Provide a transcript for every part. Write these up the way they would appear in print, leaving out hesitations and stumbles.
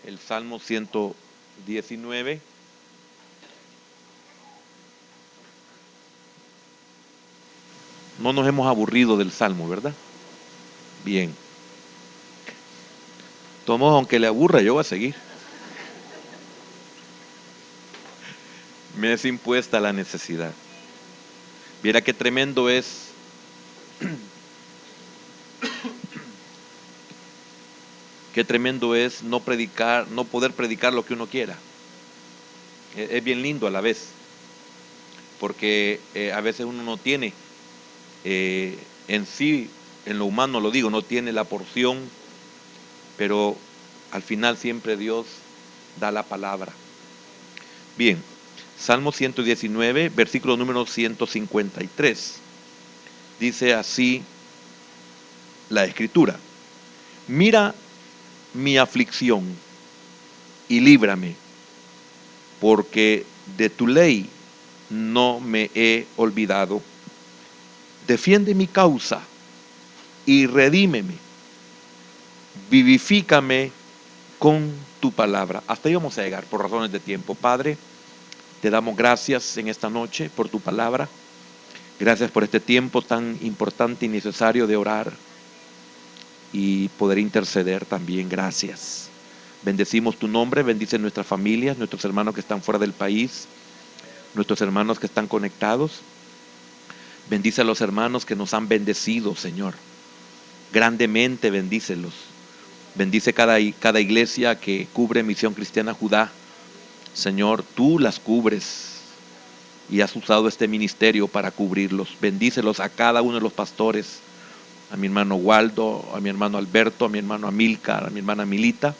el Salmo 119. No nos hemos aburrido del Salmo, ¿verdad? Bien. Todos, aunque le aburra, yo voy a seguir. Me es impuesta la necesidad. Viera qué tremendo es no predicar, no poder predicar lo que uno quiera. Es bien lindo a la vez, porque a veces uno no tiene en sí, en lo humano lo digo, no tiene la porción, pero al final siempre Dios da la palabra. Bien, Salmo 119, versículo número 153. Dice así la Escritura: mira mi aflicción y líbrame, porque de tu ley no me he olvidado. Defiende mi causa y redímeme. Vivifícame con tu palabra. Hasta ahí vamos a llegar por razones de tiempo. Padre, te damos gracias en esta noche por tu palabra. Gracias por este tiempo tan importante y necesario de orar y poder interceder también. Gracias. Bendecimos tu nombre, bendice nuestras familias, nuestros hermanos que están fuera del país, nuestros hermanos que están conectados. Bendice a los hermanos que nos han bendecido, Señor. Grandemente bendícelos. Bendice cada iglesia que cubre Misión Cristiana Judá. Señor, tú las cubres y has usado este ministerio para cubrirlos. Bendícelos a cada uno de los pastores, a mi hermano Waldo, a mi hermano Alberto, a mi hermano Amílcar, a mi hermana Milita,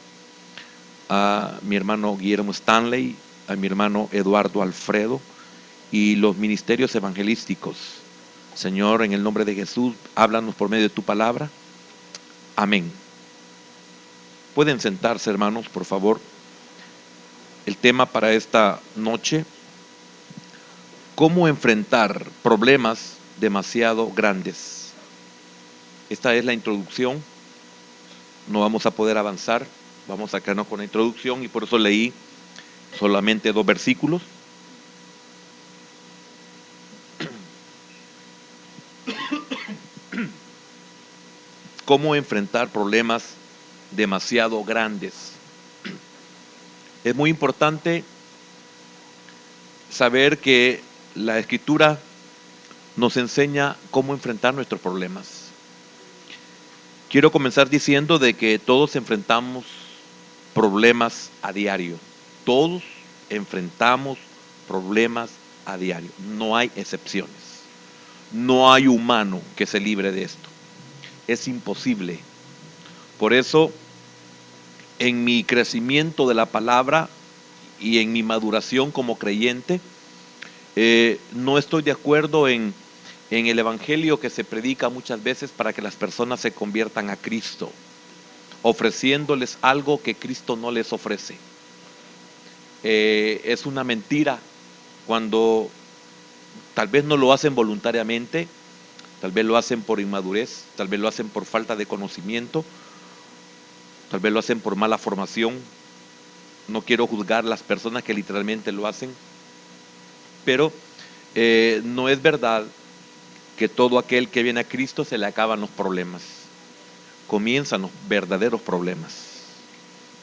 a mi hermano Guillermo Stanley, a mi hermano Eduardo Alfredo y los ministerios evangelísticos. Señor, en el nombre de Jesús, háblanos por medio de tu palabra. Amén. Pueden sentarse, hermanos, por favor. El tema para esta noche: ¿cómo enfrentar problemas demasiado grandes? Esta es la introducción. No vamos a poder avanzar. Vamos a quedarnos con la introducción y por eso leí solamente 2 versículos. ¿Cómo enfrentar problemas demasiado grandes? Es muy importante saber que la Escritura nos enseña cómo enfrentar nuestros problemas. Quiero comenzar diciendo de que todos enfrentamos problemas a diario. Todos enfrentamos problemas a diario. No hay excepciones. No hay humano que se libre de esto. Es imposible. Por eso, en mi crecimiento de la palabra y en mi maduración como creyente, no estoy de acuerdo en el evangelio que se predica muchas veces para que las personas se conviertan a Cristo, ofreciéndoles algo que Cristo no les ofrece. Es una mentira cuando tal vez no lo hacen voluntariamente, tal vez lo hacen por inmadurez, tal vez lo hacen por falta de conocimiento, tal vez lo hacen por mala formación. No quiero juzgar las personas que literalmente lo hacen, pero no es verdad que todo aquel que viene a Cristo se le acaban los problemas. Comienzan los verdaderos problemas.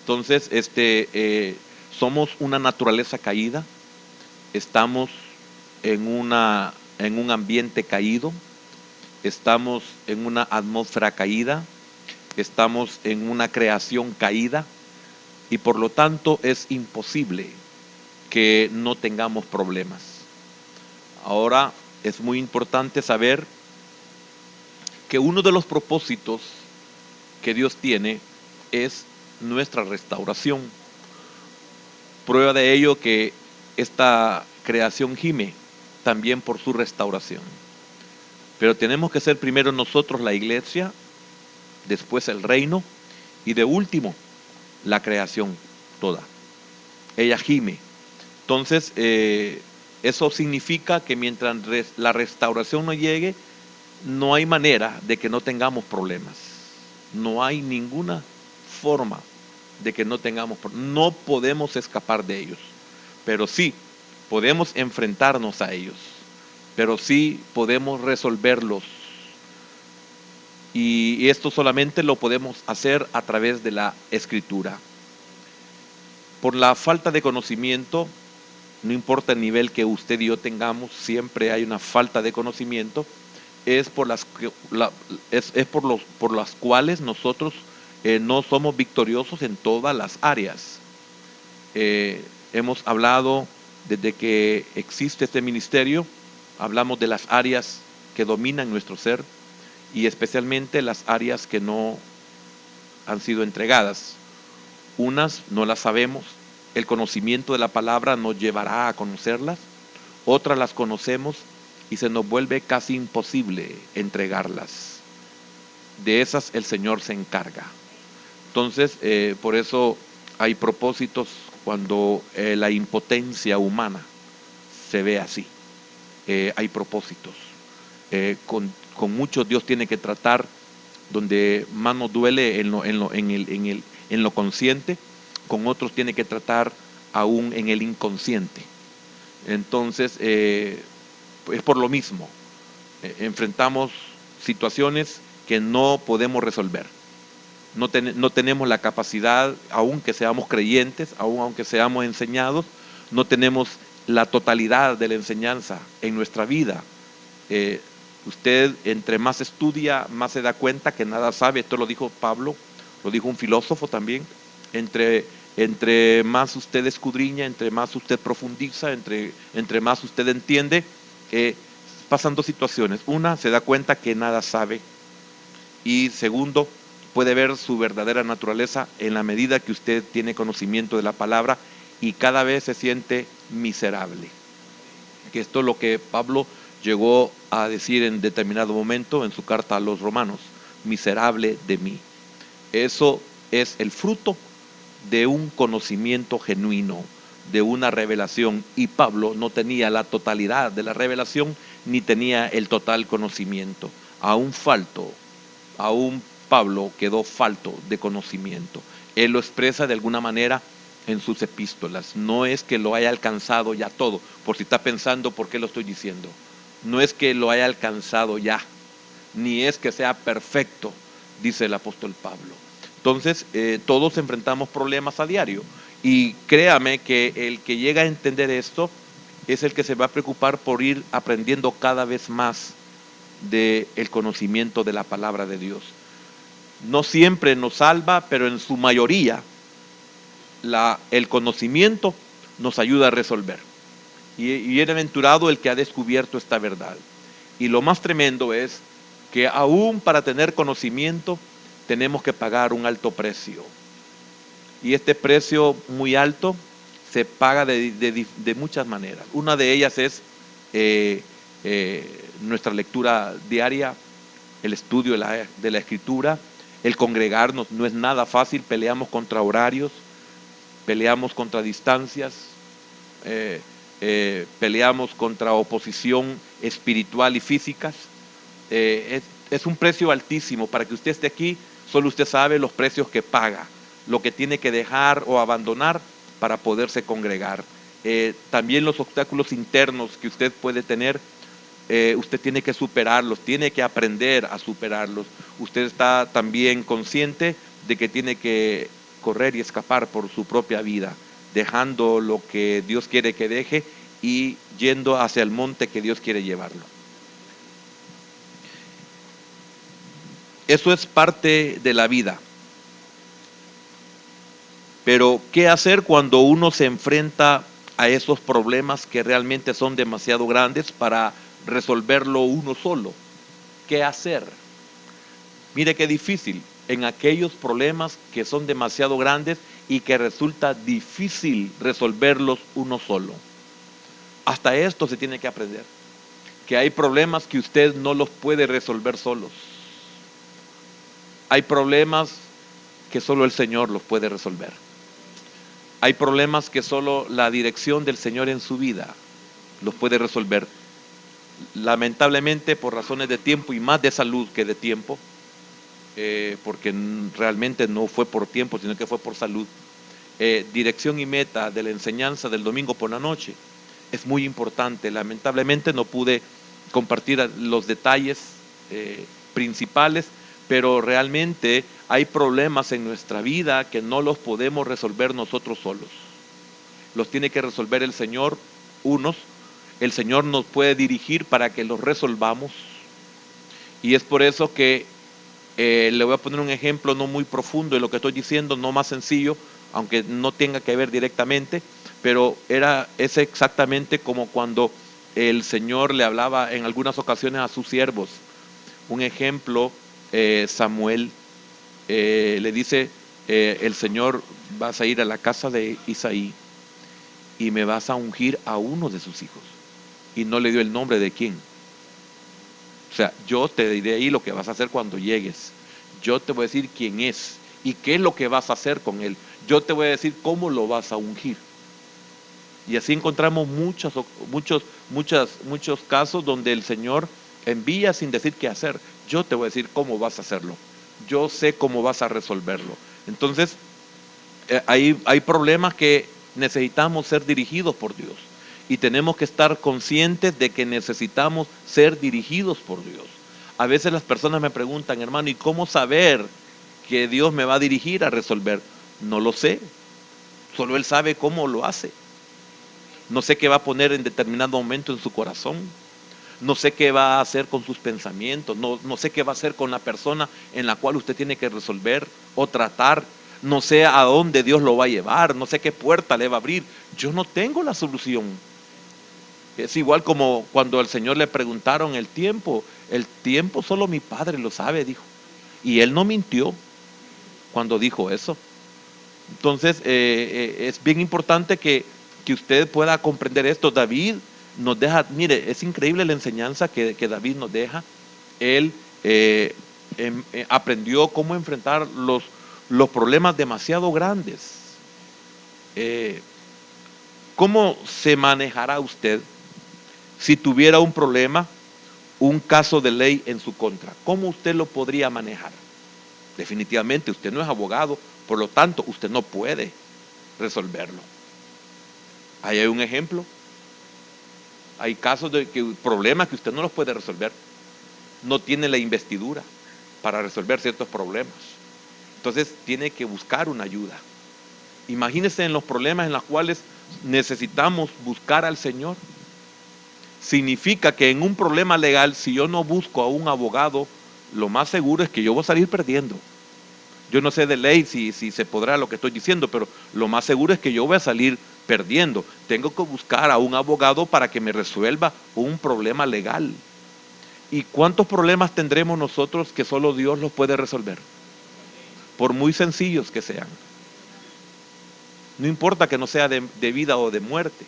Entonces, somos una naturaleza caída, estamos en un ambiente caído, estamos en una atmósfera caída, estamos en una creación caída y por lo tanto es imposible que no tengamos problemas. Ahora es muy importante saber que uno de los propósitos que Dios tiene es nuestra restauración. Prueba de ello que esta creación gime también por su restauración. Pero tenemos que ser primero nosotros la iglesia, después el reino y de último la creación toda. Ella gime. Entonces, eso significa que mientras la restauración no llegue, no hay manera de que no tengamos problemas. No hay ninguna forma de que no tengamos, no podemos escapar de ellos, pero sí podemos enfrentarnos a ellos, pero sí podemos resolverlos. Y esto solamente lo podemos hacer a través de la Escritura. Por la falta de conocimiento, no importa el nivel que usted y yo tengamos, siempre hay una falta de conocimiento, es por por las cuales nosotros no somos victoriosos en todas las áreas. Hemos hablado desde que existe este ministerio, hablamos de las áreas que dominan nuestro ser y especialmente las áreas que no han sido entregadas. Unas no las sabemos, el conocimiento de la palabra nos llevará a conocerlas, otras las conocemos y se nos vuelve casi imposible entregarlas. De esas el Señor se encarga. Entonces, por eso hay propósitos cuando la impotencia humana se ve así. Hay propósitos. Con muchos Dios tiene que tratar donde más nos duele en lo consciente, con otros tiene que tratar aún en el inconsciente. Entonces, es por lo mismo. Enfrentamos situaciones que no podemos resolver. No tenemos la capacidad, aunque seamos creyentes, aunque seamos enseñados, no tenemos la totalidad de la enseñanza en nuestra vida. Usted entre más estudia, más se da cuenta que nada sabe. Esto lo dijo Pablo, lo dijo un filósofo también. Entre más usted escudriña, entre más usted profundiza, entre más usted entiende, pasan dos situaciones. Una, se da cuenta que nada sabe. Y segundo, puede ver su verdadera naturaleza en la medida que usted tiene conocimiento de la palabra y cada vez se siente miserable. Que esto es lo que Pablo llegó a decir en determinado momento en su carta a los romanos: miserable de mí. Eso es el fruto de un conocimiento genuino, de una revelación, y Pablo no tenía la totalidad de la revelación ni tenía el total conocimiento. Aún Pablo quedó falto de conocimiento. Él lo expresa de alguna manera en sus epístolas. No es que lo haya alcanzado ya todo, por si está pensando por qué lo estoy diciendo. No es que lo haya alcanzado ya, ni es que sea perfecto, dice el apóstol Pablo. Entonces, todos enfrentamos problemas a diario. Y créame que el que llega a entender esto es el que se va a preocupar por ir aprendiendo cada vez más del conocimiento de la palabra de Dios. No siempre nos salva, pero en su mayoría el conocimiento nos ayuda a resolver. Y bienaventurado el que ha descubierto esta verdad. Y lo más tremendo es que aún para tener conocimiento tenemos que pagar un alto precio. Y este precio muy alto se paga de muchas maneras. Una de ellas es nuestra lectura diaria, el estudio de la Escritura, el congregarnos. No es nada fácil, peleamos contra horarios, peleamos contra distancias, peleamos contra oposición espiritual y físicas. Es un precio altísimo. Para que usted esté aquí, solo usted sabe los precios que paga, lo que tiene que dejar o abandonar para poderse congregar. También los obstáculos internos que usted puede tener, usted tiene que superarlos, tiene que aprender a superarlos. Usted está también consciente de que tiene que correr y escapar por su propia vida, dejando lo que Dios quiere que deje y yendo hacia el monte que Dios quiere llevarlo. Eso es parte de la vida. Pero, ¿qué hacer cuando uno se enfrenta a esos problemas que realmente son demasiado grandes para resolverlo uno solo? ¿Qué hacer? Mire qué difícil en aquellos problemas que son demasiado grandes y que resulta difícil resolverlos uno solo. Hasta esto se tiene que aprender, que hay problemas que usted no los puede resolver solos. Hay problemas que solo el Señor los puede resolver. Hay problemas que solo la dirección del Señor en su vida los puede resolver. Lamentablemente, por razones de tiempo y más de salud que de tiempo, porque realmente no fue por tiempo, sino que fue por salud. Dirección y meta de la enseñanza del domingo por la noche es muy importante. Lamentablemente no pude compartir los detalles principales, pero realmente hay problemas en nuestra vida que no los podemos resolver nosotros solos. Los tiene que resolver el Señor, unos. El Señor nos puede dirigir para que los resolvamos. Y es por eso que le voy a poner un ejemplo no muy profundo de lo que estoy diciendo, no más sencillo, aunque no tenga que ver directamente, pero es exactamente como cuando el Señor le hablaba en algunas ocasiones a sus siervos. Un ejemplo, Samuel le dice, el Señor, vas a ir a la casa de Isaí y me vas a ungir a uno de sus hijos. Y no le dio el nombre de quién. O sea, yo te diré ahí lo que vas a hacer cuando llegues. Yo te voy a decir quién es y qué es lo que vas a hacer con él. Yo te voy a decir cómo lo vas a ungir. Y así encontramos muchos casos donde el Señor envía sin decir qué hacer. Yo te voy a decir cómo vas a hacerlo. Yo sé cómo vas a resolverlo. Entonces, hay problemas que necesitamos ser dirigidos por Dios. Y tenemos que estar conscientes de que necesitamos ser dirigidos por Dios. A veces las personas me preguntan, hermano, ¿y cómo saber que Dios me va a dirigir a resolver? No lo sé. Solo Él sabe cómo lo hace. No sé qué va a poner en determinado momento en su corazón. No sé qué va a hacer con sus pensamientos. No sé qué va a hacer con la persona en la cual usted tiene que resolver o tratar. No sé a dónde Dios lo va a llevar. No sé qué puerta le va a abrir. Yo no tengo la solución. Es igual como cuando al Señor le preguntaron el tiempo. El tiempo solo mi Padre lo sabe, dijo. Y Él no mintió cuando dijo eso. Entonces, es bien importante que usted pueda comprender esto. David nos deja, mire, es increíble la enseñanza que David nos deja. Él aprendió cómo enfrentar los problemas demasiado grandes. ¿Cómo se manejará usted si tuviera un problema, un caso de ley en su contra? ¿Cómo usted lo podría manejar? Definitivamente usted no es abogado, por lo tanto usted no puede resolverlo. Ahí hay un ejemplo. Hay casos de problemas que usted no los puede resolver. No tiene la investidura para resolver ciertos problemas. Entonces tiene que buscar una ayuda. Imagínese en los problemas en los cuales necesitamos buscar al Señor. Significa que en un problema legal, si yo no busco a un abogado, lo más seguro es que yo voy a salir perdiendo. Yo no sé de ley si se podrá lo que estoy diciendo, pero lo más seguro es que yo voy a salir perdiendo. Tengo que buscar a un abogado para que me resuelva un problema legal. ¿Y cuántos problemas tendremos nosotros que solo Dios los puede resolver? Por muy sencillos que sean. No importa que no sea de vida o de muerte.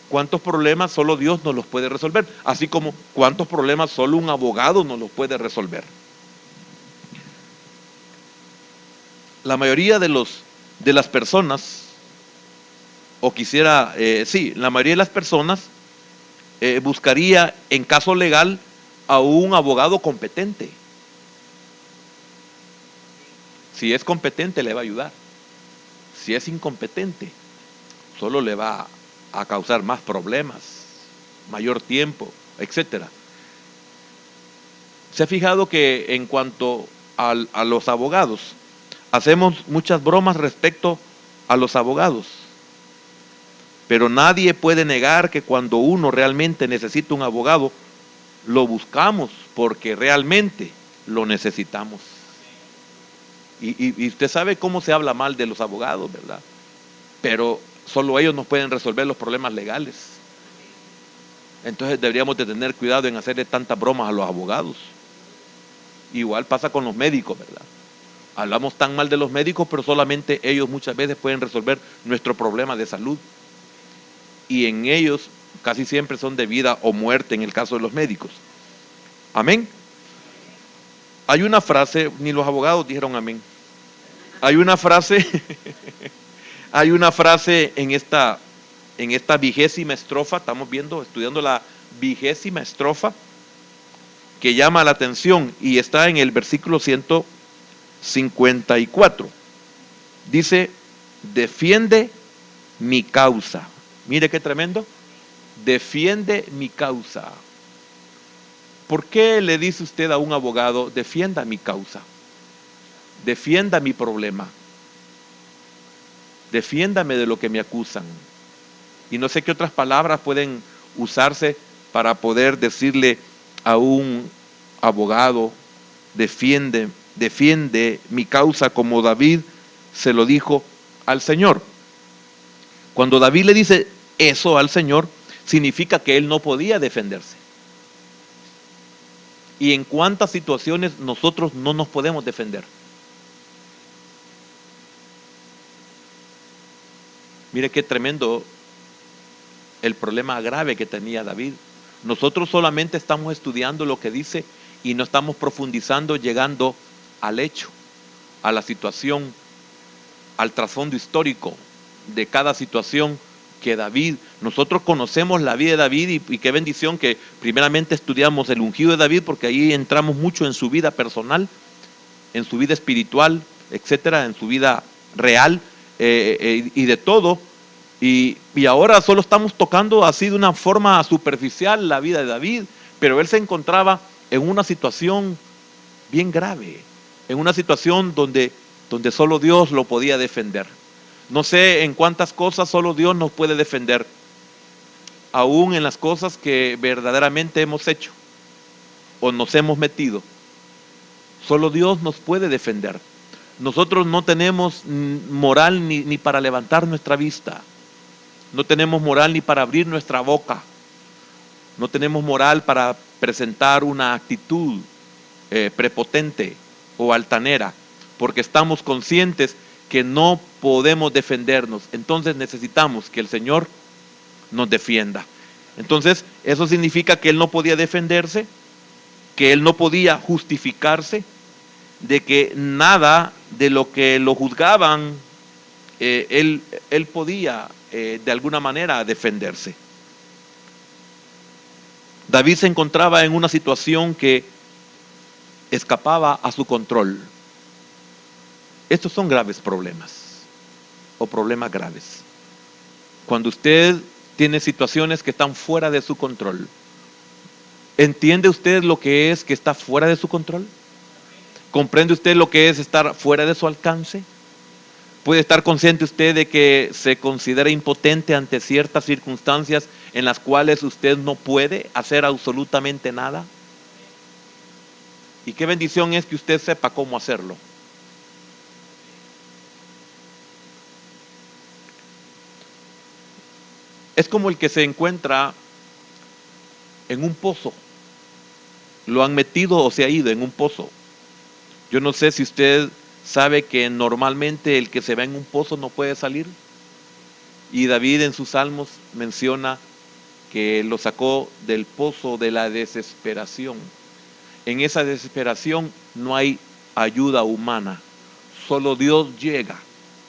¿Cuántos problemas solo Dios nos los puede resolver? Así como cuántos problemas solo un abogado nos los puede resolver. La mayoría de las personas, la mayoría de las personas buscaría en caso legal a un abogado competente. Si es competente le va a ayudar. Si es incompetente, solo le va a causar más problemas, mayor tiempo, etcétera. ¿Se ha fijado que en cuanto a los abogados, hacemos muchas bromas respecto a los abogados? Pero nadie puede negar que cuando uno realmente necesita un abogado, lo buscamos porque realmente lo necesitamos. Y usted sabe cómo se habla mal de los abogados, ¿verdad? Pero solo ellos nos pueden resolver los problemas legales. Entonces deberíamos de tener cuidado en hacerle tantas bromas a los abogados. Igual pasa con los médicos, ¿verdad? Hablamos tan mal de los médicos, pero solamente ellos muchas veces pueden resolver nuestro problema de salud. Y en ellos casi siempre son de vida o muerte en el caso de los médicos. Amén. Hay una frase, ni los abogados dijeron amén. Hay una frase, hay una frase en esta 20ª estrofa, estamos estudiando la 20ª estrofa, que llama la atención y está en el versículo 154. Dice, defiende mi causa. Mire qué tremendo. Defiende mi causa. ¿Por qué le dice usted a un abogado, defienda mi causa? Defienda mi problema. Defiéndame de lo que me acusan. Y no sé qué otras palabras pueden usarse para poder decirle a un abogado, defiende mi causa, como David se lo dijo al Señor. Cuando David le dice eso al Señor, significa que él no podía defenderse. ¿Y en cuántas situaciones nosotros no nos podemos defender? Mire qué tremendo el problema grave que tenía David. Nosotros solamente estamos estudiando lo que dice y no estamos profundizando, llegando al hecho, a la situación, al trasfondo histórico de cada situación que David. Nosotros conocemos la vida de David y qué bendición que primeramente estudiamos el ungido de David, porque ahí entramos mucho en su vida personal, en su vida espiritual, etcétera, en su vida real y de todo. Y ahora solo estamos tocando así de una forma superficial la vida de David, pero él se encontraba en una situación bien grave, en una situación donde solo Dios lo podía defender. No sé en cuántas cosas solo Dios nos puede defender, aún en las cosas que verdaderamente hemos hecho o nos hemos metido. Solo Dios nos puede defender. Nosotros no tenemos moral ni para levantar nuestra vista. No tenemos moral ni para abrir nuestra boca. No tenemos moral para presentar una actitud prepotente o altanera, porque estamos conscientes que no podemos defendernos. Entonces necesitamos que el Señor nos defienda. Entonces eso significa que él no podía defenderse, que él no podía justificarse, de que nada de lo que lo juzgaban él podía de alguna manera defenderse. David se encontraba en una situación que escapaba a su control. Estos son graves problemas o problemas graves. Cuando usted tiene situaciones que están fuera de su control, ¿entiende usted lo que es que está fuera de su control? ¿Comprende usted lo que es estar fuera de su alcance? ¿Puede estar consciente usted de que se considera impotente ante ciertas circunstancias en las cuales usted no puede hacer absolutamente nada? Y qué bendición es que usted sepa cómo hacerlo. Es como el que se encuentra en un pozo. Lo han metido o se ha ido en un pozo. Yo no sé si usted sabe que normalmente el que se va en un pozo no puede salir. Y David en sus salmos menciona que lo sacó del pozo de la desesperación. En esa desesperación no hay ayuda humana. Solo Dios llega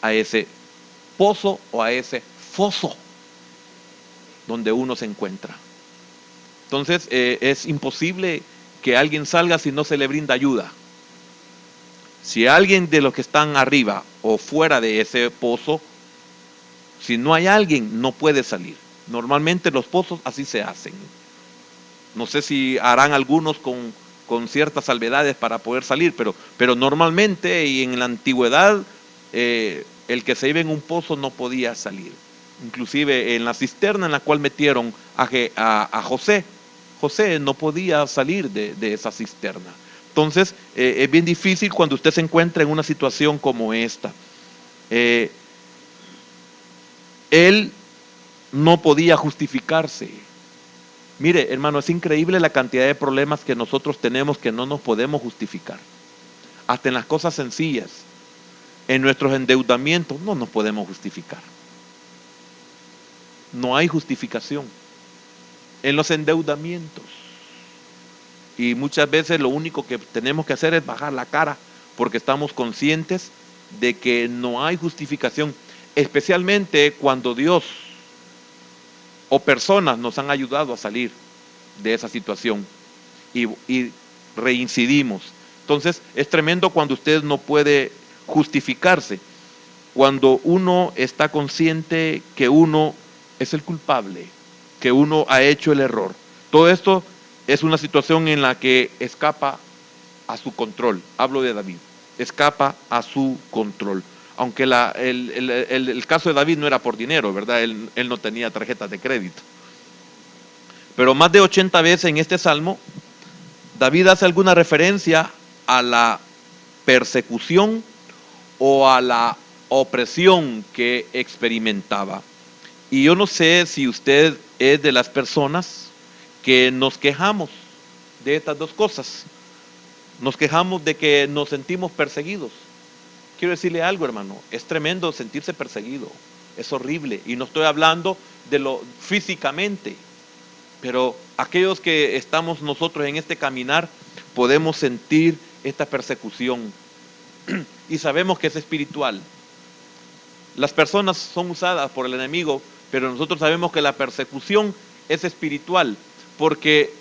a ese pozo o a ese foso donde uno se encuentra. Entonces es imposible que alguien salga si no se le brinda ayuda. Si alguien de los que están arriba o fuera de ese pozo, si no hay alguien, no puede salir. Normalmente los pozos así se hacen. No sé si harán algunos con ciertas salvedades para poder salir, pero normalmente y en la antigüedad el que se iba en un pozo no podía salir. Inclusive en la cisterna en la cual metieron a José, José no podía salir de esa cisterna. Entonces es bien difícil cuando usted se encuentra en una situación como esta. Él no podía justificarse. Mire, hermano, es increíble la cantidad de problemas que nosotros tenemos que no nos podemos justificar. Hasta en las cosas sencillas, en nuestros endeudamientos, no nos podemos justificar. No hay justificación en los endeudamientos. Y muchas veces lo único que tenemos que hacer es bajar la cara, porque estamos conscientes de que no hay justificación, especialmente cuando Dios o personas nos han ayudado a salir de esa situación. y reincidimos. Entonces es tremendo cuando usted no puede justificarse, cuando uno está consciente que uno es el culpable, que uno ha hecho el error. Todo esto es una situación en la que escapa a su control. Hablo de David, escapa a su control. Aunque el caso de David no era por dinero, ¿verdad? Él no tenía tarjetas de crédito. Pero más de 80 veces en este salmo, David hace alguna referencia a la persecución o a la opresión que experimentaba. Y yo no sé si usted es de las personas que nos quejamos de estas dos cosas. Nos quejamos de que nos sentimos perseguidos. Quiero decirle algo, hermano, es tremendo sentirse perseguido, es horrible, y no estoy hablando de lo físicamente, pero aquellos que estamos nosotros en este caminar podemos sentir esta persecución y sabemos que es espiritual. Las personas son usadas por el enemigo, pero nosotros sabemos que la persecución es espiritual, porque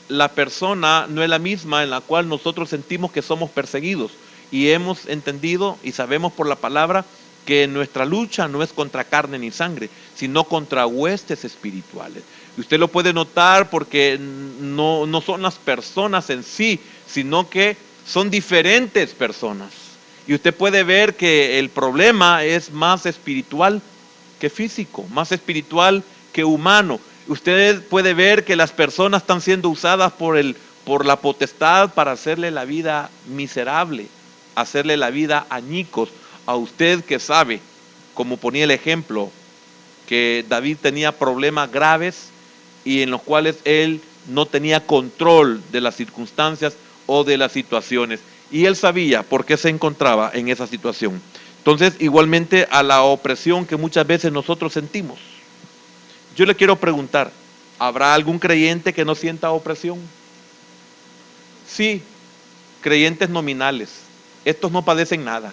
la persona no es la misma en la cual nosotros sentimos que somos perseguidos. Y hemos entendido y sabemos por la palabra que nuestra lucha no es contra carne ni sangre, sino contra huestes espirituales. Y usted lo puede notar porque no son las personas en sí, sino que son diferentes personas. Y usted puede ver que el problema es más espiritual que físico, más espiritual que humano. Usted puede ver que las personas están siendo usadas por la potestad para hacerle la vida miserable, hacerle la vida añicos. A usted que sabe, como ponía el ejemplo, que David tenía problemas graves y en los cuales él no tenía control de las circunstancias o de las situaciones. Y él sabía por qué se encontraba en esa situación. Entonces, igualmente a la opresión que muchas veces nosotros sentimos. Yo le quiero preguntar, ¿habrá algún creyente que no sienta opresión? Sí, creyentes nominales. Estos no padecen nada.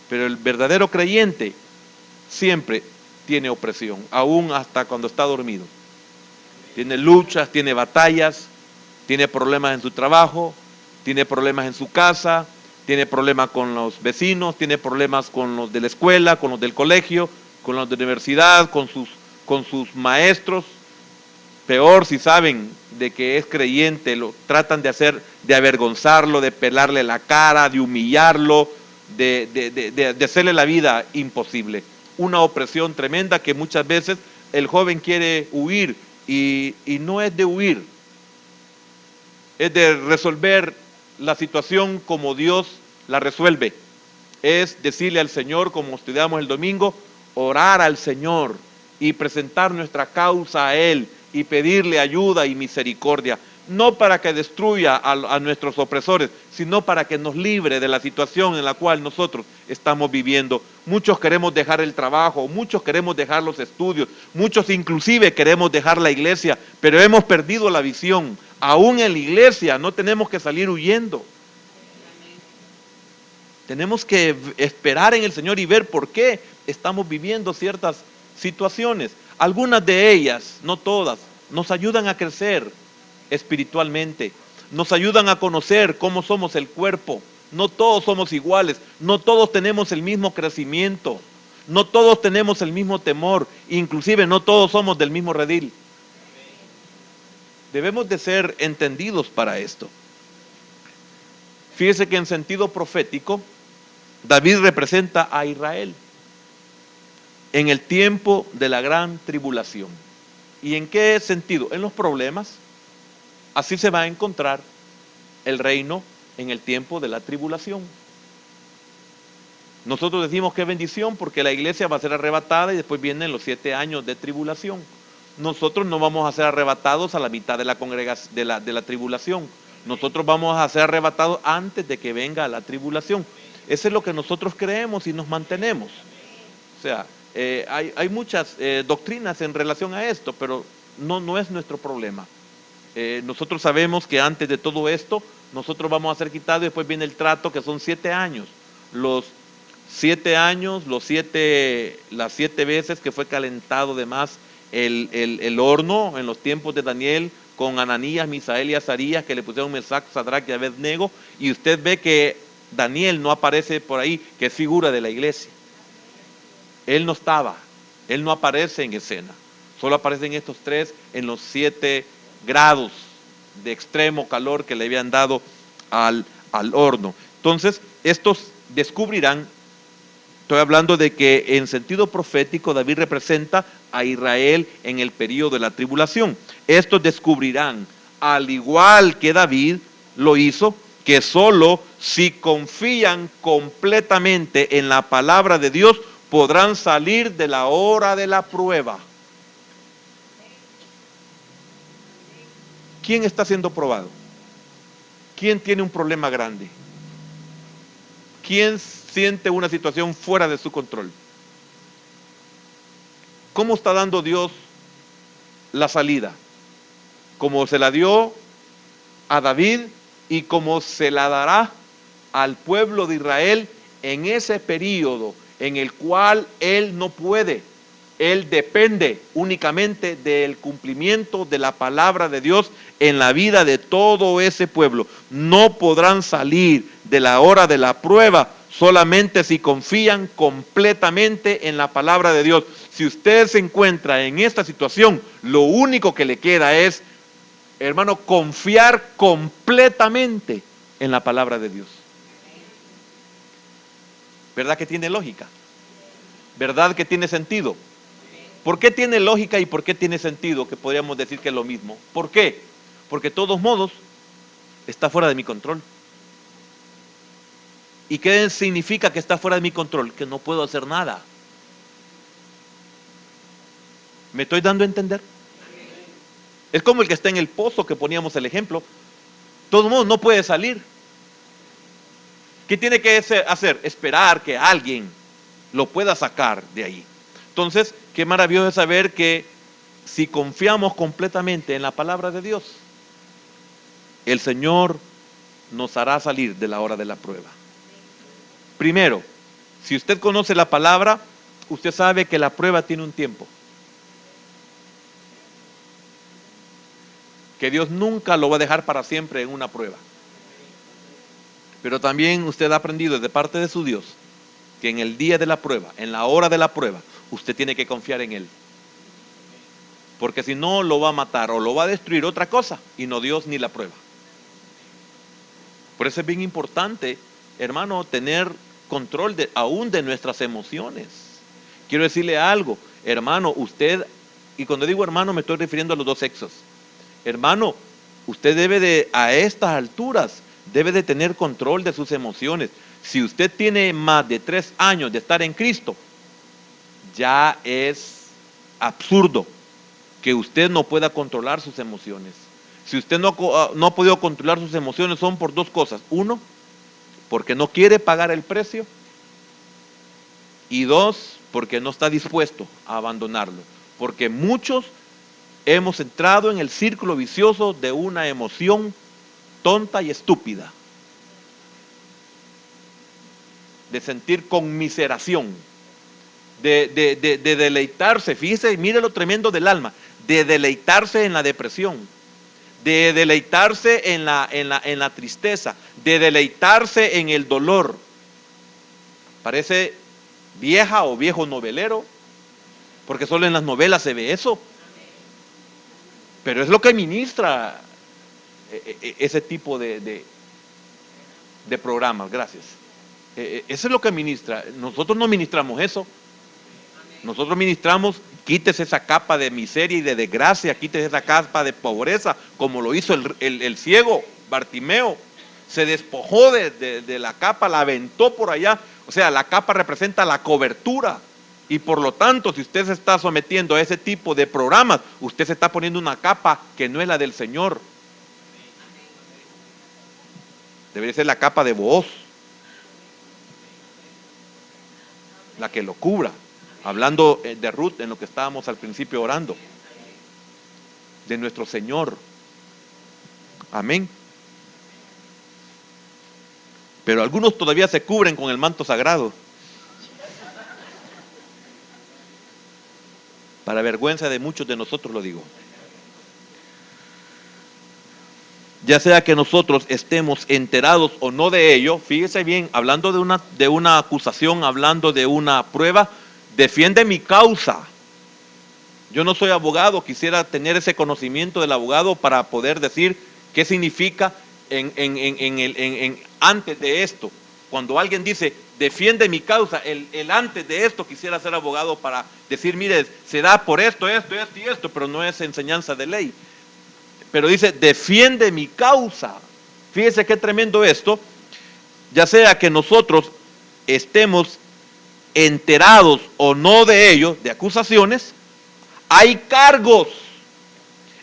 Pero el verdadero creyente siempre tiene opresión, aún hasta cuando está dormido. Tiene luchas, tiene batallas, tiene problemas en su trabajo, tiene problemas en su casa, tiene problemas con los vecinos, tiene problemas con los de la escuela, con los del colegio, con los de la universidad, con sus maestros. Peor si saben de que es creyente, lo tratan de avergonzarlo, de pelarle la cara, de humillarlo, de hacerle la vida imposible. Una opresión tremenda que muchas veces el joven quiere huir y no es de huir, es de resolver la situación como Dios la resuelve. Es decirle al Señor, como estudiamos el domingo, orar al Señor y presentar nuestra causa a Él y pedirle ayuda y misericordia, no para que destruya a nuestros opresores, sino para que nos libre de la situación en la cual nosotros estamos viviendo. Muchos queremos dejar el trabajo, muchos queremos dejar los estudios, muchos inclusive queremos dejar la iglesia, pero hemos perdido la visión. Aún en la iglesia no tenemos que salir huyendo. Tenemos que esperar en el Señor y ver por qué estamos viviendo ciertas situaciones. Algunas de ellas, no todas, nos ayudan a crecer espiritualmente, nos ayudan a conocer cómo somos el cuerpo. No todos somos iguales, no todos tenemos el mismo crecimiento, no todos tenemos el mismo temor, inclusive no todos somos del mismo redil. Debemos de ser entendidos para esto. Fíjese que en sentido profético, David representa a Israel en el tiempo de la gran tribulación. ¿Y en qué sentido? En los problemas. Así se va a encontrar el reino en el tiempo de la tribulación. Nosotros decimos que bendición porque la iglesia va a ser arrebatada y después vienen los 7 años de tribulación. Nosotros no vamos a ser arrebatados a la mitad de la congregación de la tribulación. Nosotros vamos a ser arrebatados antes de que venga la tribulación. Eso es lo que nosotros creemos y nos mantenemos. O sea, hay muchas doctrinas en relación a esto, pero no es nuestro problema. Nosotros sabemos que antes de todo esto, nosotros vamos a ser quitados y después viene el trato que son 7 años. Los 7 años, las 7 veces que fue calentado de más el horno en los tiempos de Daniel con Ananías, Misael y Azarías, que le pusieron Mesac, Sadrach y Abednego, y usted ve que Daniel no aparece por ahí, que es figura de la iglesia. Él no estaba, él no aparece en escena, solo aparecen estos tres en los 7 grados de extremo calor que le habían dado al horno. Entonces, estos descubrirán. Estoy hablando de que en sentido profético David representa a Israel en el periodo de la tribulación. Estos descubrirán, al igual que David lo hizo, que solo si confían completamente en la palabra de Dios podrán salir de la hora de la prueba. ¿Quién está siendo probado? ¿Quién tiene un problema grande? ¿Quién siente una situación fuera de su control? ¿Cómo está dando Dios la salida? Como se la dio a David y como se la dará al pueblo de Israel en ese periodo en el cual él no puede. Él depende únicamente del cumplimiento de la palabra de Dios en la vida de todo ese pueblo. No podrán salir de la hora de la prueba solamente si confían completamente en la palabra de Dios. Si usted se encuentra en esta situación, lo único que le queda es, hermano, confiar completamente en la palabra de Dios. ¿Verdad que tiene lógica? ¿Verdad que tiene sentido? ¿Por qué tiene lógica y por qué tiene sentido? Que podríamos decir que es lo mismo. ¿Por qué? Porque de todos modos está fuera de mi control. ¿Y qué significa que está fuera de mi control? Que no puedo hacer nada. ¿Me estoy dando a entender? Es como el que está en el pozo que poníamos el ejemplo. De todos modos no puede salir. ¿Qué tiene que hacer? Esperar que alguien lo pueda sacar de ahí. Entonces, qué maravilloso es saber que si confiamos completamente en la palabra de Dios, el Señor nos hará salir de la hora de la prueba. Primero, si usted conoce la palabra, usted sabe que la prueba tiene un tiempo. Que Dios nunca lo va a dejar para siempre en una prueba. Pero también usted ha aprendido de parte de su Dios que en el día de la prueba, en la hora de la prueba, usted tiene que confiar en Él. Porque si no, lo va a matar o lo va a destruir otra cosa y no Dios ni la prueba. Por eso es bien importante, hermano, tener control aún de nuestras emociones. Quiero decirle algo, hermano, usted, y cuando digo hermano me estoy refiriendo a los dos sexos. Hermano, usted debe de, a estas alturas, debe de tener control de sus emociones. Si usted tiene más de 3 años de estar en Cristo, ya es absurdo que usted no pueda controlar sus emociones. Si usted no ha podido controlar sus emociones, son por 2 cosas. 1, porque no quiere pagar el precio. Y 2, porque no está dispuesto a abandonarlo. Porque muchos hemos entrado en el círculo vicioso de una emoción tonta y estúpida. De sentir conmiseración. De deleitarse. Fíjese, mire lo tremendo del alma. De deleitarse en la depresión. De deleitarse en la tristeza. De deleitarse en el dolor. Parece vieja o viejo novelero. Porque solo en las novelas se ve eso. Pero es lo que ministra ese tipo de programas. Gracias. Eso es lo que ministra. Nosotros no ministramos eso. Nosotros ministramos, quítese esa capa de miseria y de desgracia, quítese esa capa de pobreza, como lo hizo el ciego Bartimeo. Se despojó de la capa, la aventó por allá. O sea, la capa representa la cobertura. Y por lo tanto, si usted se está sometiendo a ese tipo de programas, usted se está poniendo una capa que no es la del Señor. Debería ser la capa de Booz, la que lo cubra. Hablando de Ruth, en lo que estábamos al principio orando. De nuestro Señor. Amén. Pero algunos todavía se cubren con el manto sagrado. Para vergüenza de muchos de nosotros lo digo. Ya sea que nosotros estemos enterados o no de ello, fíjese bien, hablando de una acusación, hablando de una prueba, defiende mi causa. Yo no soy abogado, quisiera tener ese conocimiento del abogado para poder decir qué significa antes de esto. Cuando alguien dice, defiende mi causa, el antes de esto quisiera ser abogado para decir, mire, se da por esto, esto, esto y esto, pero no es enseñanza de ley. Pero dice, defiende mi causa. Fíjese qué tremendo esto. Ya sea que nosotros estemos enterados o no de ello, de acusaciones, hay cargos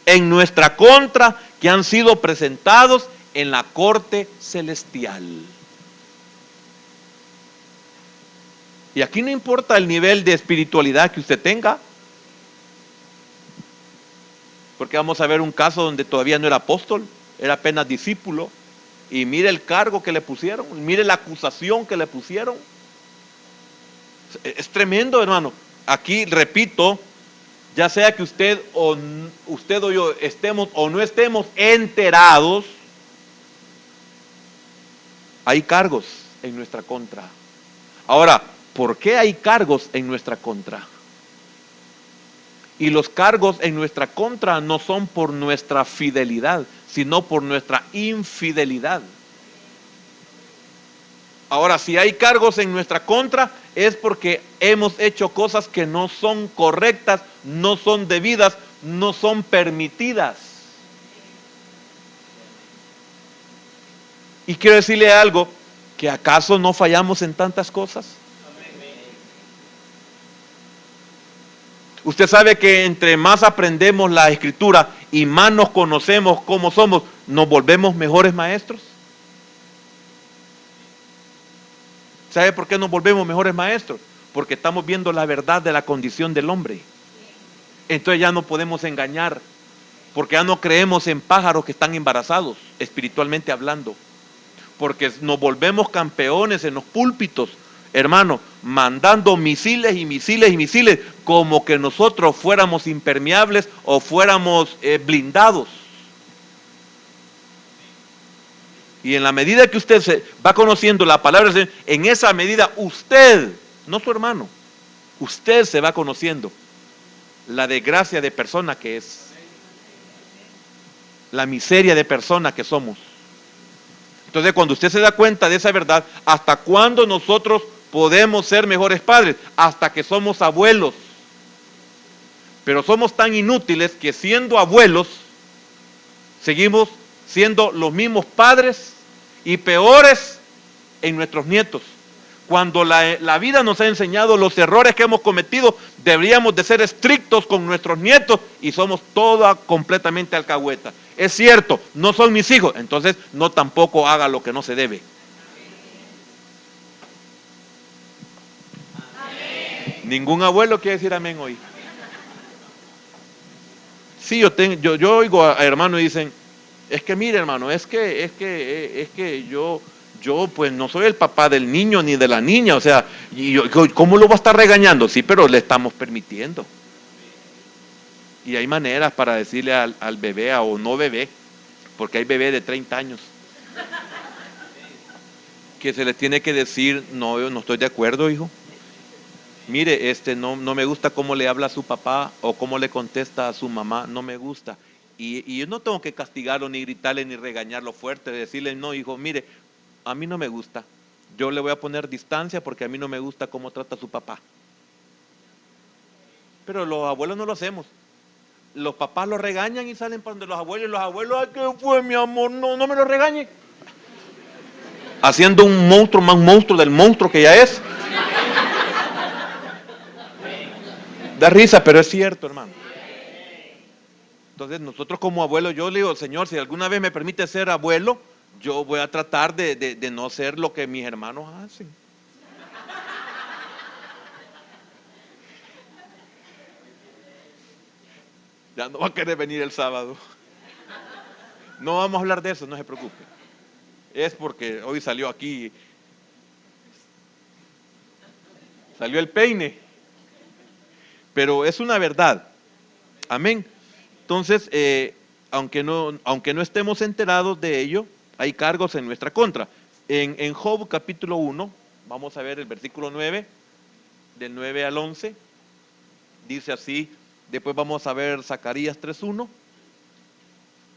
en nuestra contra que han sido presentados en la corte celestial. Y aquí no importa el nivel de espiritualidad que usted tenga, porque vamos a ver un caso donde todavía no era apóstol, era apenas discípulo, y mire el cargo que le pusieron, mire la acusación que le pusieron. Es tremendo, hermano. Aquí, repito, ya sea que usted o yo estemos o no estemos enterados, hay cargos en nuestra contra. Ahora, ¿por qué hay cargos en nuestra contra? Y los cargos en nuestra contra no son por nuestra fidelidad, sino por nuestra infidelidad. Ahora, si hay cargos en nuestra contra, es porque hemos hecho cosas que no son correctas, no son debidas, no son permitidas. Y quiero decirle algo, que acaso no fallamos en tantas cosas. Usted sabe que entre más aprendemos la escritura y más nos conocemos cómo somos, nos volvemos mejores maestros. ¿Sabe por qué nos volvemos mejores maestros? Porque estamos viendo la verdad de la condición del hombre. Entonces ya no podemos engañar, porque ya no creemos en pájaros que están embarazados, espiritualmente hablando. Porque nos volvemos campeones en los púlpitos, hermano, mandando misiles y misiles y misiles, como que nosotros fuéramos impermeables o fuéramos blindados. Y en la medida que usted se va conociendo la palabra del Señor, en esa medida usted, no su hermano, usted se va conociendo la desgracia de persona que es, la miseria de persona que somos. Entonces, cuando usted se da cuenta de esa verdad, ¿hasta cuándo nosotros podemos ser mejores padres? Hasta que somos abuelos. Pero somos tan inútiles que siendo abuelos, seguimos siendo los mismos padres y peores en nuestros nietos. Cuando la vida nos ha enseñado los errores que hemos cometido, deberíamos de ser estrictos con nuestros nietos y somos toda completamente alcahueta. Es cierto, no son mis hijos, entonces no tampoco haga lo que no se debe. Amén. Ningún abuelo quiere decir amén hoy. Sí, yo oigo a hermanos y dicen, es que mire hermano, es que yo pues no soy el papá del niño ni de la niña, o sea, ¿cómo lo va a estar regañando? Sí, pero le estamos permitiendo. Y hay maneras para decirle al bebé o no bebé, porque hay bebés de 30 años, que se les tiene que decir, no, yo no estoy de acuerdo, hijo. Mire, no me gusta cómo le habla a su papá o cómo le contesta a su mamá, no me gusta. Y yo no tengo que castigarlo, ni gritarle, ni regañarlo fuerte, decirle, no, hijo, mire, a mí no me gusta. Yo le voy a poner distancia porque a mí no me gusta cómo trata a su papá. Pero los abuelos no lo hacemos. Los papás los regañan y salen para donde los abuelos. Y los abuelos, ay, ¿qué fue, mi amor? No, no me lo regañe. Haciendo un monstruo más monstruo del monstruo que ya es. Da risa, pero es cierto, hermano. Entonces nosotros como abuelos, yo le digo, Señor, si alguna vez me permite ser abuelo, yo voy a tratar de no ser lo que mis hermanos hacen. Ya no va a querer venir el sábado. No vamos a hablar de eso, no se preocupe. Es porque hoy salió aquí, salió el peine. pero es una verdad. Amén. Entonces, aunque no estemos enterados de ello, hay cargos en nuestra contra. En Job capítulo 1, vamos a ver el versículo 9, del 9 al 11, dice así. Después vamos a ver Zacarías 3:1.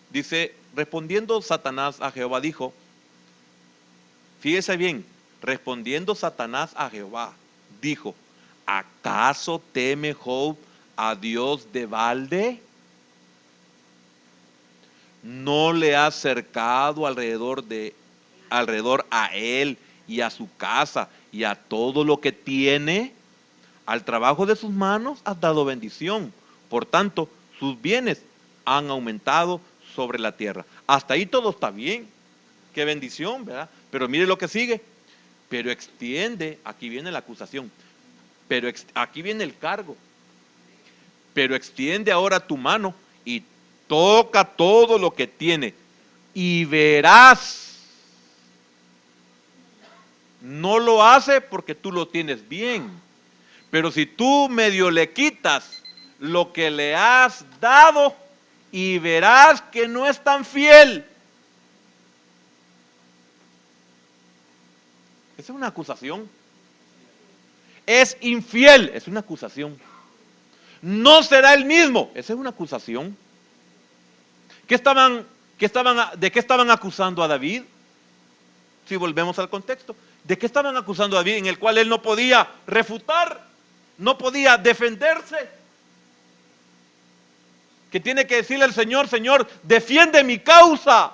Dice, respondiendo Satanás a Jehová dijo, fíjese bien, respondiendo Satanás a Jehová dijo, ¿acaso teme Job a Dios de balde? ¿No le ha cercado alrededor a él y a su casa y a todo lo que tiene? Al trabajo de sus manos has dado bendición. Por tanto, sus bienes han aumentado sobre la tierra. Hasta ahí todo está bien. Qué bendición, ¿verdad? Pero mire lo que sigue. Pero extiende, aquí viene la acusación. Pero aquí viene el cargo. Pero extiende ahora tu mano y toca todo lo que tiene y verás. No lo hace porque tú lo tienes bien, pero si tú medio le quitas lo que le has dado y verás que no es tan fiel. Esa es una acusación. Es infiel, es una acusación. No será el mismo, esa es una acusación. ¿De qué estaban acusando a David? Si volvemos al contexto, ¿de qué estaban acusando a David en el cual él no podía refutar, no podía defenderse? Que tiene que decirle al Señor, Señor, defiende mi causa.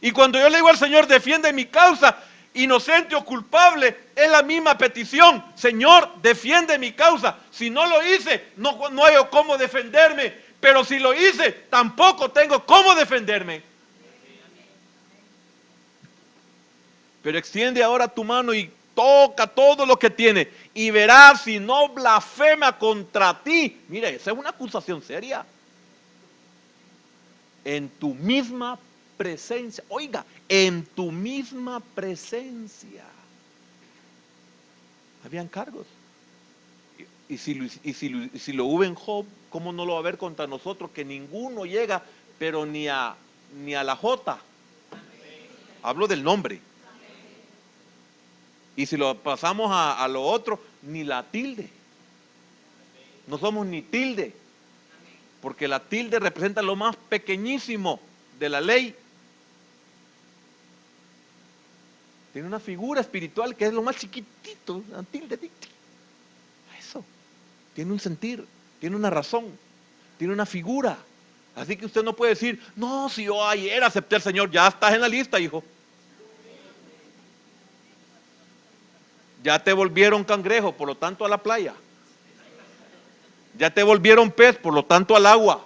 Y cuando yo le digo al Señor, defiende mi causa, inocente o culpable, es la misma petición. Señor, defiende mi causa. Si no lo hice, no hay cómo defenderme. Pero si lo hice, tampoco tengo cómo defenderme. Pero extiende ahora tu mano y toca todo lo que tiene y verás si no blasfema contra ti. Mira, esa es una acusación seria. En tu misma presencia, oiga, en tu misma presencia. Habían cargos. Y si lo hubo en Job, ¿cómo no lo va a haber contra nosotros? Que ninguno llega, pero ni a la J. Hablo del nombre. Y si lo pasamos a lo otro, ni la tilde. No somos ni tilde. Porque la tilde representa lo más pequeñísimo de la ley. Tiene una figura espiritual que es lo más chiquitito. La tilde. Eso. Tiene un sentir, tiene una razón, tiene una figura. Así que usted no puede decir, no, si yo ayer acepté al Señor, ya estás en la lista, hijo. Ya te volvieron cangrejo, por lo tanto a la playa. Ya te volvieron pez, por lo tanto al agua.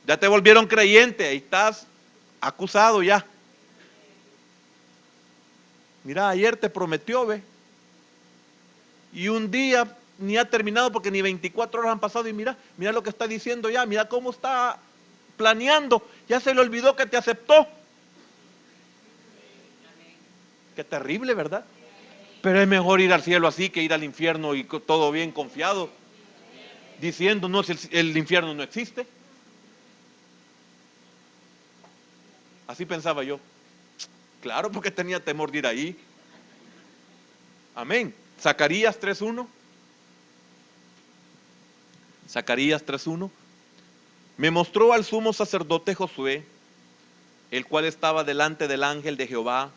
Ya te volvieron creyente, ahí estás acusado ya. Mira, ayer te prometió, ve. Y un día ni ha terminado porque ni 24 horas han pasado y mira lo que está diciendo ya, mira cómo está planeando, ya se le olvidó que te aceptó. Qué terrible, ¿verdad? Pero es mejor ir al cielo así que ir al infierno y todo bien confiado, diciendo, no, si el infierno no existe. Así pensaba yo. Claro, porque tenía temor de ir ahí. Amén. Zacarías 3:1. Zacarías 3:1. Me mostró al sumo sacerdote Josué, el cual estaba delante del ángel de Jehová.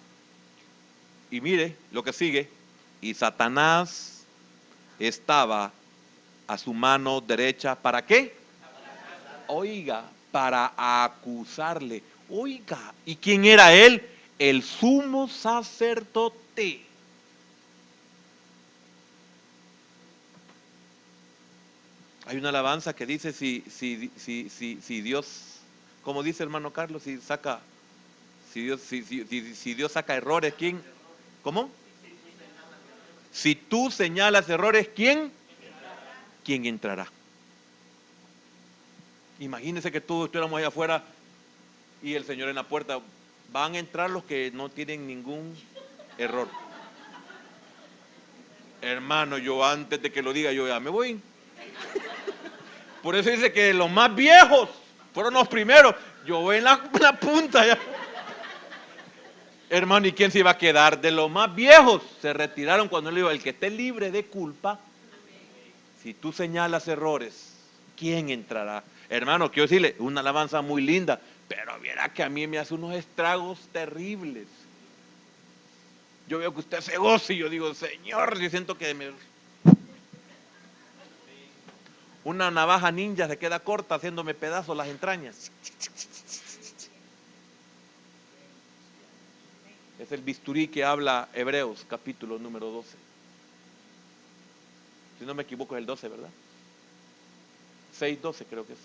Y mire lo que sigue. Y Satanás estaba a su mano derecha. ¿Para qué? Oiga, para acusarle. Oiga, ¿y quién era él? El sumo sacerdote. Hay una alabanza que dice si Dios, como dice hermano Carlos, si Dios saca errores, ¿quién? ¿Cómo? Si tú señalas errores, ¿quién? ¿Quién entrará? Imagínense que todos estuviéramos allá afuera y el Señor en la puerta. Van a entrar los que no tienen ningún error. Hermano, yo antes de que lo diga, yo ya me voy. Por eso dice que los más viejos fueron los primeros. Yo voy en la punta ya. Hermano, ¿y quién se iba a quedar? De los más viejos se retiraron cuando él dijo, el que esté libre de culpa, si tú señalas errores, ¿quién entrará? Hermano, quiero decirle, una alabanza muy linda, pero viera que a mí me hace unos estragos terribles. Yo veo que usted se goza y yo digo, Señor, yo siento que una navaja ninja se queda corta haciéndome pedazos las entrañas. Es el bisturí que habla Hebreos, capítulo número 12. Si no me equivoco es el 12, ¿verdad? 6:12 creo que es.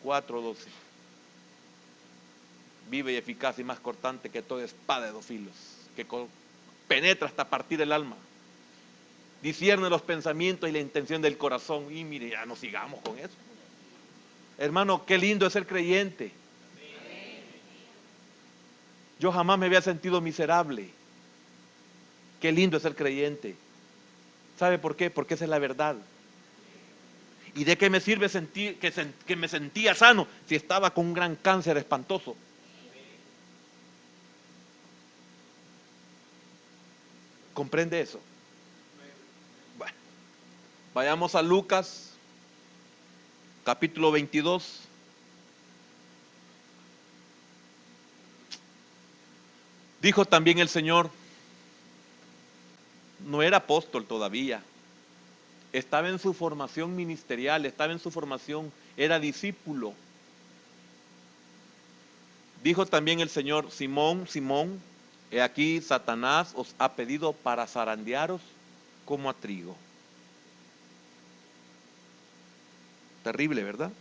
4:12. Vive y eficaz y más cortante que toda espada de 2 filos, que penetra hasta partir el alma, discierne los pensamientos y la intención del corazón. Y mire, ya no sigamos con eso. Hermano, qué lindo es ser creyente. Yo jamás me había sentido miserable. Qué lindo es ser creyente. ¿Sabe por qué? Porque esa es la verdad. ¿Y de qué me sirve sentir que me sentía sano si estaba con un gran cáncer espantoso? ¿Comprende eso? Bueno, vayamos a Lucas, capítulo 22. Dijo también el Señor, no era apóstol todavía, estaba en su formación ministerial, estaba en su formación, era discípulo. Dijo también el Señor, Simón, Simón, he aquí Satanás os ha pedido para zarandearos como a trigo. Terrible, ¿verdad?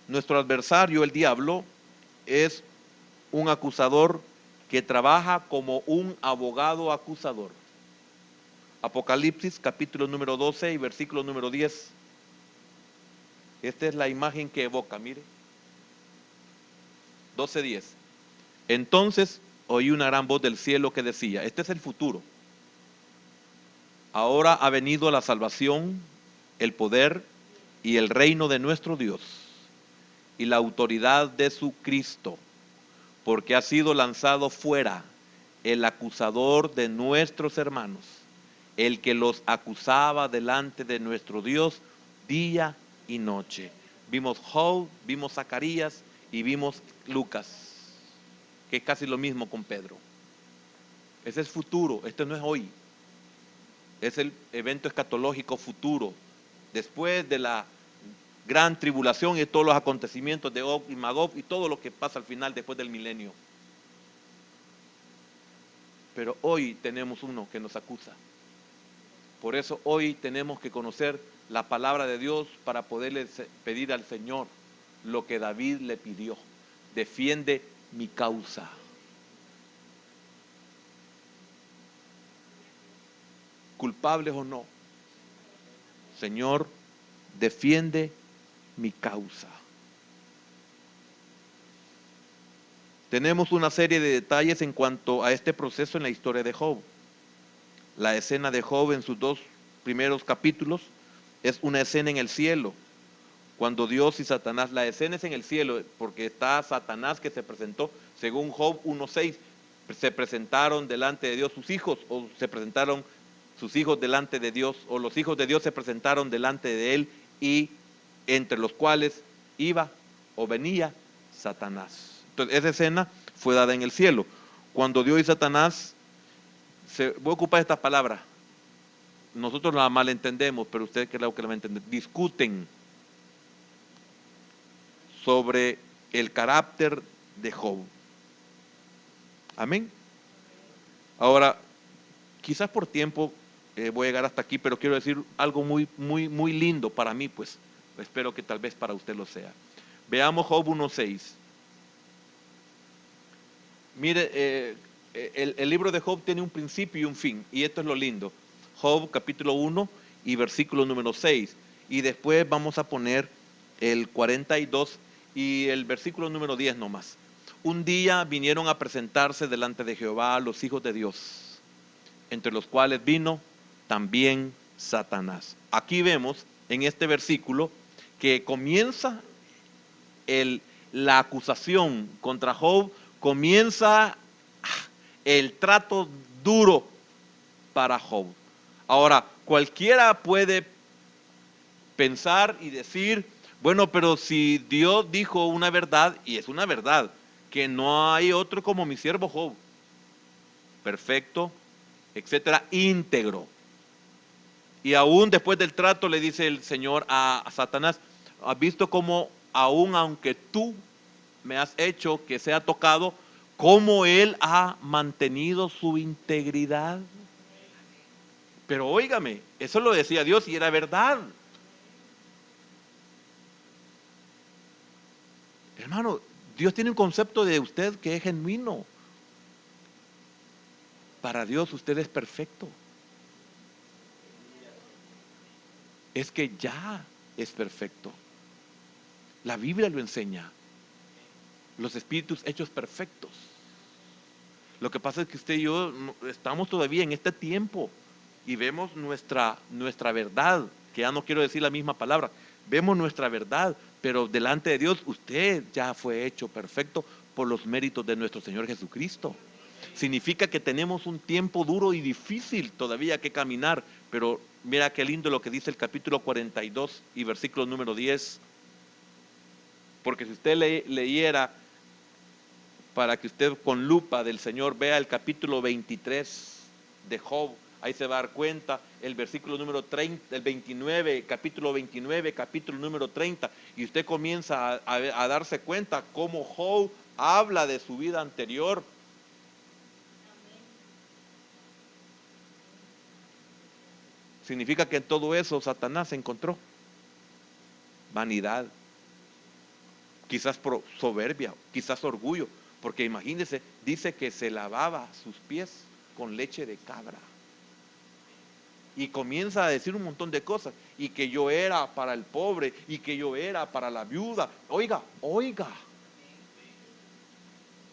Nuestro adversario, el diablo, es un acusador que trabaja como un abogado acusador. Apocalipsis capítulo número 12 y versículo número 10. Esta es la imagen que evoca, mire. 12:10. Entonces oí una gran voz del cielo que decía, este es el futuro. Ahora ha venido la salvación, el poder y el reino de nuestro Dios y la autoridad de su Cristo, porque ha sido lanzado fuera el acusador de nuestros hermanos, el que los acusaba delante de nuestro Dios día y noche. Vimos Job, vimos Zacarías y vimos Lucas, que es casi lo mismo con Pedro. Ese es futuro, este no es hoy. Es el evento escatológico futuro, después de la gran tribulación y todos los acontecimientos de Og y Magog y todo lo que pasa al final después del milenio. Pero hoy tenemos uno que nos acusa. Por eso hoy tenemos que conocer la palabra de Dios para poderle pedir al Señor lo que David le pidió. Defiende mi causa. Culpables o no, Señor, defiende mi causa. Tenemos una serie de detalles en cuanto a este proceso en la historia de Job. La escena de Job en sus 2 primeros capítulos es una escena en el cielo, cuando Dios y Satanás, la escena es en el cielo, porque está Satanás que se presentó, según Job 1:6, se presentaron delante de Dios sus hijos, o se presentaron sus hijos delante de Dios, o los hijos de Dios se presentaron delante de él, y entre los cuales iba o venía Satanás. Entonces esa escena fue dada en el cielo. Cuando Dios y Satanás, voy a ocupar esta palabra, nosotros la malentendemos, pero usted creo que la va a entender, discuten sobre el carácter de Job. Amén. Ahora, quizás por tiempo voy a llegar hasta aquí, pero quiero decir algo muy lindo para mí, pues espero que tal vez para usted lo sea. Veamos Job 1:6. Mire, el libro de Job tiene un principio y un fin, y esto es lo lindo. Job capítulo 1 y versículo número 6. Y después vamos a poner el 42 y el versículo número 10 nomás. Un día vinieron a presentarse delante de Jehová los hijos de Dios, entre los cuales vino también Satanás. Aquí vemos en este versículo que comienza la acusación contra Job, comienza el trato duro para Job. Ahora, cualquiera puede pensar y decir, bueno, pero si Dios dijo una verdad, y es una verdad, que no hay otro como mi siervo Job, perfecto, etcétera, íntegro. Y aún después del trato le dice el Señor a Satanás, ¿has visto cómo aún aunque tú me has hecho que sea tocado, cómo él ha mantenido su integridad? Pero óigame, eso lo decía Dios y era verdad. Hermano, Dios tiene un concepto de usted que es genuino. Para Dios usted es perfecto. Es que ya es perfecto. La Biblia lo enseña. Los espíritus hechos perfectos. Lo que pasa es que usted y yo estamos todavía en este tiempo y vemos nuestra verdad, que ya no quiero decir la misma palabra, vemos nuestra verdad, pero delante de Dios usted ya fue hecho perfecto por los méritos de nuestro Señor Jesucristo. Significa que tenemos un tiempo duro y difícil todavía que caminar, pero mira qué lindo lo que dice el capítulo 42 y versículo número 10, porque si usted leyera para que usted con lupa del Señor vea el capítulo 23 de Job, ahí se va a dar cuenta, el versículo número 30, el 29, capítulo número 30, y usted comienza a darse cuenta cómo Job habla de su vida anterior. Significa que en todo eso Satanás encontró vanidad, quizás soberbia, quizás orgullo, porque imagínese, dice que se lavaba sus pies con leche de cabra. Y comienza a decir un montón de cosas, y que yo era para el pobre, y que yo era para la viuda. Oiga,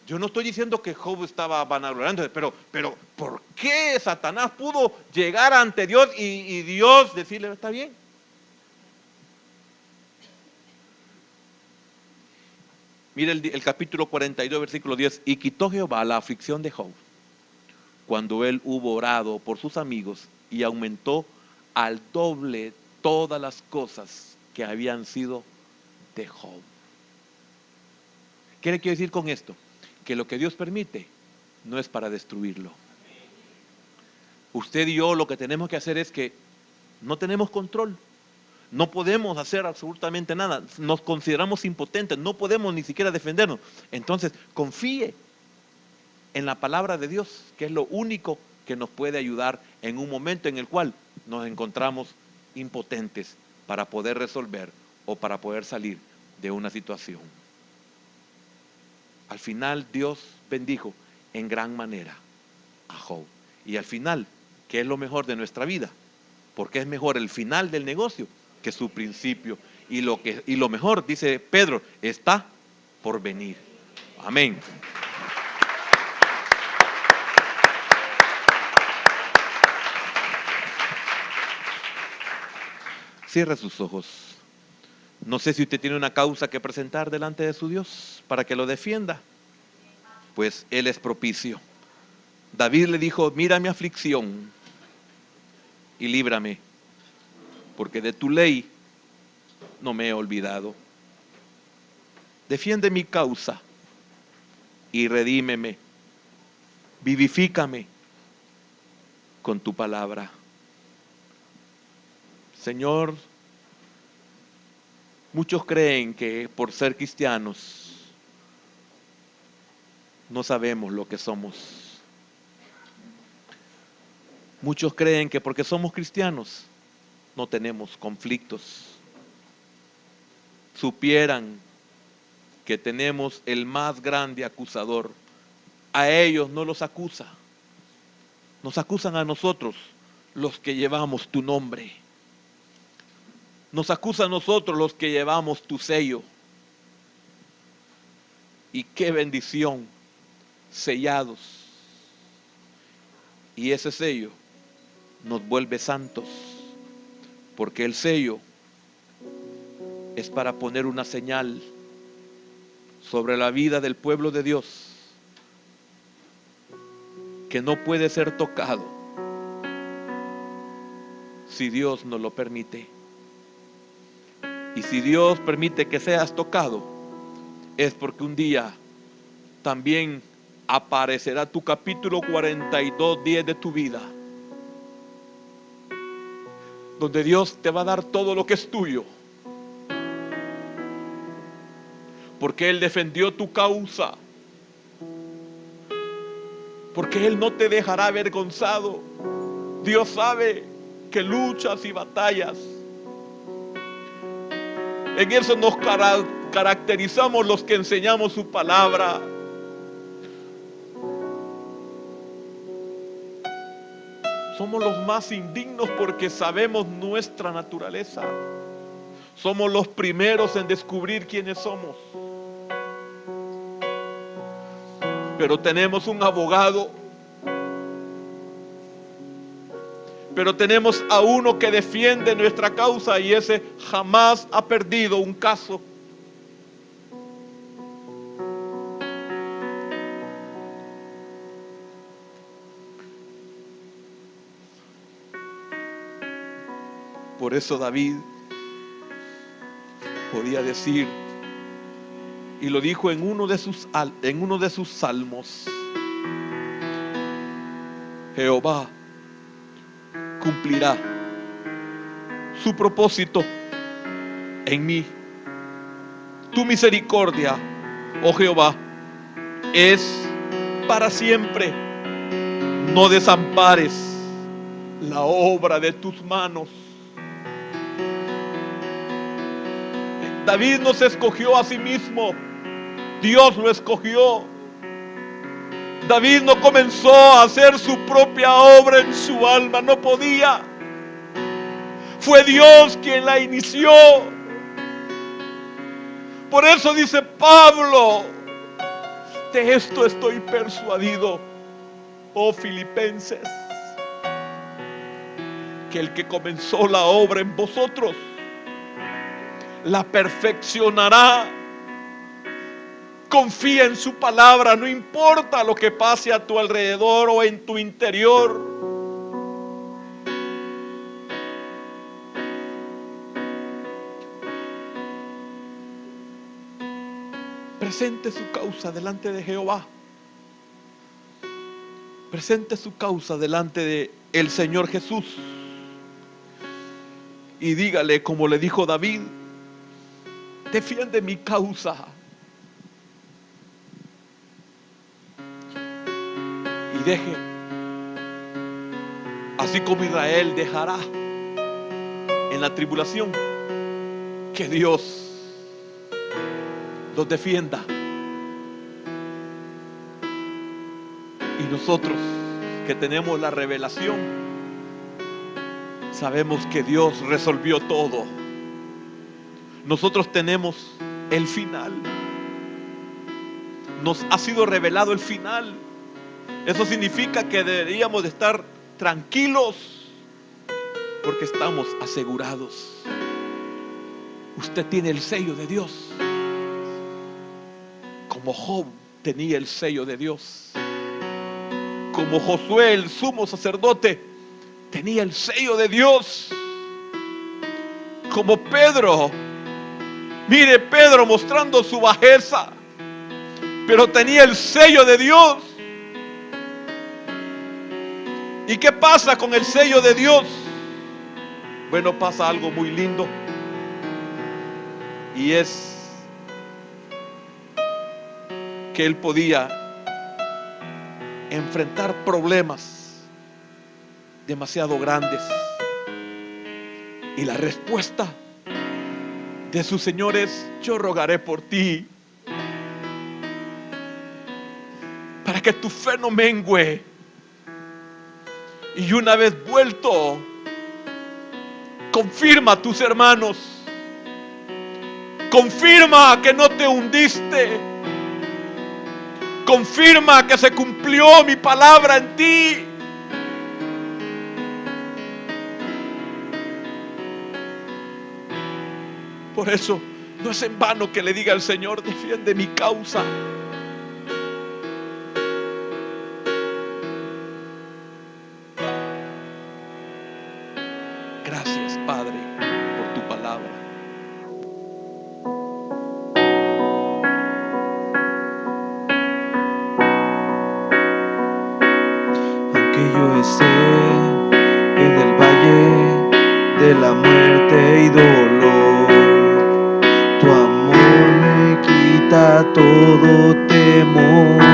yo no estoy diciendo que Job estaba vanagloriándose, pero ¿por qué Satanás pudo llegar ante Dios y Dios decirle, está bien? Mire el capítulo 42, versículo 10, y quitó Jehová la aflicción de Job, cuando él hubo orado por sus amigos, y aumentó al doble todas las cosas que habían sido de Job. ¿Qué le quiero decir con esto? Que lo que Dios permite no es para destruirlo. Usted y yo lo que tenemos que hacer es que no tenemos control. No podemos hacer absolutamente nada. Nos consideramos impotentes. No podemos ni siquiera defendernos. Entonces, confíe en la palabra de Dios, que es lo único que nos puede ayudar en un momento en el cual nos encontramos impotentes para poder resolver o para poder salir de una situación. Al final Dios bendijo en gran manera a Job. Y al final, ¿qué es lo mejor de nuestra vida? Porque es mejor el final del negocio que su principio. Y lo mejor, dice Pedro, está por venir. Amén. Cierre sus ojos. No sé si usted tiene una causa que presentar delante de su Dios para que lo defienda. Pues Él es propicio. David le dijo, mira mi aflicción y líbrame, porque de tu ley no me he olvidado. Defiende mi causa y redímeme. Vivifícame con tu palabra. Señor, muchos creen que por ser cristianos no sabemos lo que somos. Muchos creen que porque somos cristianos no tenemos conflictos. Supieran que tenemos el más grande acusador. A ellos no los acusa. Nos acusan a nosotros, los que llevamos tu nombre. Nos acusa a nosotros, los que llevamos tu sello. Y qué bendición, sellados Y ese sello nos vuelve santos, porque el sello es para poner una señal sobre la vida del pueblo de Dios que no puede ser tocado si Dios no lo permite. Y si Dios permite que seas tocado, es porque un día también aparecerá tu capítulo 42:10 de tu vida, donde Dios te va a dar todo lo que es tuyo, porque Él defendió tu causa, porque Él no te dejará avergonzado. Dios sabe que luchas y batallas. En eso nos caracterizamos los que enseñamos su palabra. Somos los más indignos porque sabemos nuestra naturaleza. Somos los primeros en descubrir quiénes somos. Pero tenemos un abogado. Pero tenemos a uno que defiende nuestra causa, y ese jamás ha perdido un caso. Por eso David podía decir, y lo dijo en uno de sus salmos: Jehová cumplirá su propósito en mí. Tu misericordia, oh Jehová, es para siempre. No desampares la obra de tus manos. David no se escogió a sí mismo, Dios lo escogió. David no comenzó a hacer su propia obra en su alma, no podía. Fue Dios quien la inició. Por eso dice Pablo: de esto estoy persuadido, oh Filipenses, que el que comenzó la obra en vosotros la perfeccionará. Confía en su palabra, no importa lo que pase a tu alrededor o en tu interior. Presente su causa delante de Jehová. Presente su causa delante de el Señor Jesús. Y dígale, como le dijo David: defiende mi causa. Y deje, así como Israel dejará en la tribulación, que Dios los defienda. Y nosotros que tenemos la revelación, sabemos que Dios resolvió todo. Nosotros tenemos el final. Nos ha sido revelado el final. Eso significa que deberíamos de estar tranquilos, porque estamos asegurados. Usted tiene el sello de Dios, como Job tenía el sello de Dios, como Josué, el sumo sacerdote, tenía el sello de Dios, como Pedro. Mire, Pedro mostrando su bajeza, pero tenía el sello de Dios. ¿Y qué pasa con el sello de Dios? Bueno, pasa algo muy lindo, y es que él podía enfrentar problemas demasiado grandes, y la respuesta de su Señor es: yo rogaré por ti, para que tu fe no mengüe. Y una vez vuelto, confirma a tus hermanos, confirma que no te hundiste, confirma que se cumplió mi palabra en ti. Por eso no es en vano que le diga al Señor: defiende mi causa. Gracias, Padre, por tu palabra. Aunque yo esté en el valle de la muerte y dolor, tu amor me quita todo temor.